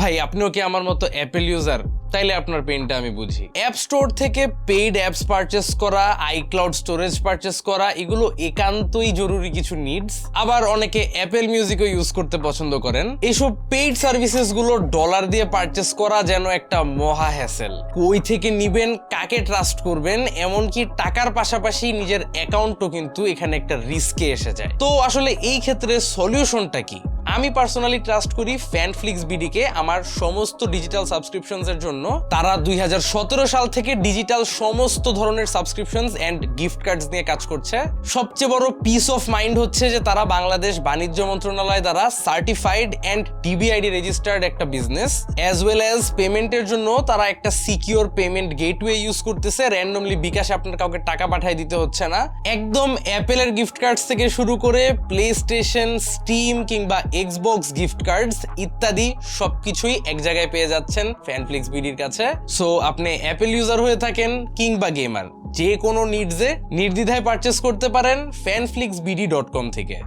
ভাই আপনিও কি আমার মতো অ্যাপেল ইউজার? তাইলে আপনার পেইনটা আমি বুঝি। অ্যাপ স্টোর থেকে পেইড অ্যাপস পারচেস করা, আইক্লাউড স্টোরেজ পারচেস করা, এগুলো একান্তই জরুরি কিছু নিডস। আবার অনেকে অ্যাপেল মিউজিকও ইউজ করতে পছন্দ করেন। এইসব পেইড সার্ভিসেস গুলো ডলার দিয়ে পারচেস করা যেন একটা মহা হ্যাসেল। কই থেকে নিবেন, কাকে ট্রাস্ট করবেন, এমনকি টাকার পাশাপাশি নিজের অ্যাকাউন্টও কিন্তু এখানে একটা রিস্কে এসে যায়। তো আসলে এই ক্ষেত্রে সলিউশনটা কি? আমি পার্সোনালি ট্রাস্ট করি ফ্যানফ্লিক্স বিডিকে আমার সমস্ত ডিজিটাল সাবস্ক্রিপশনস এর জন্য। তারা 2017 সাল থেকে ডিজিটাল সমস্ত ধরনের সাবস্ক্রিপশনস এন্ড গিফট কার্ডস নিয়ে কাজ করছে। সবচেয়ে বড় পিস অফ মাইন্ড হচ্ছে যে তারা বাংলাদেশ বাণিজ্য মন্ত্রণালয় দ্বারা সার্টিফাইড এন্ড ডিবিআইডি রেজিস্টার্ড একটা বিজনেস, অ্যাজ ওয়েল অ্যাজ পেমেন্টের জন্য তারা একটা সিকিউর পেমেন্ট গেটওয়ে ইউজ করতেছে। র্যান্ডমলি বিকাশে আপনার কাউকে টাকা পাঠিয়ে দিতে হচ্ছে না। একদম অ্যাপেলের গিফট কার্ডস থেকে শুরু করে প্লে স্টেশন, স্টিম কিংবা এক্সবক্স গিফট কার্ডস ইত্যাদি সবকিছুই এক জায়গায় পেয়ে যাচ্ছেন ফ্যানফ্লিক্স বিডির কাছে। সো আপনি অ্যাপেল ইউজার হয়ে থাকেন কিংবা গেমার, যে কোনো নিডসে নির্দ্বিধায় পারচেস করতে পারেন fanflixbd.com থেকে।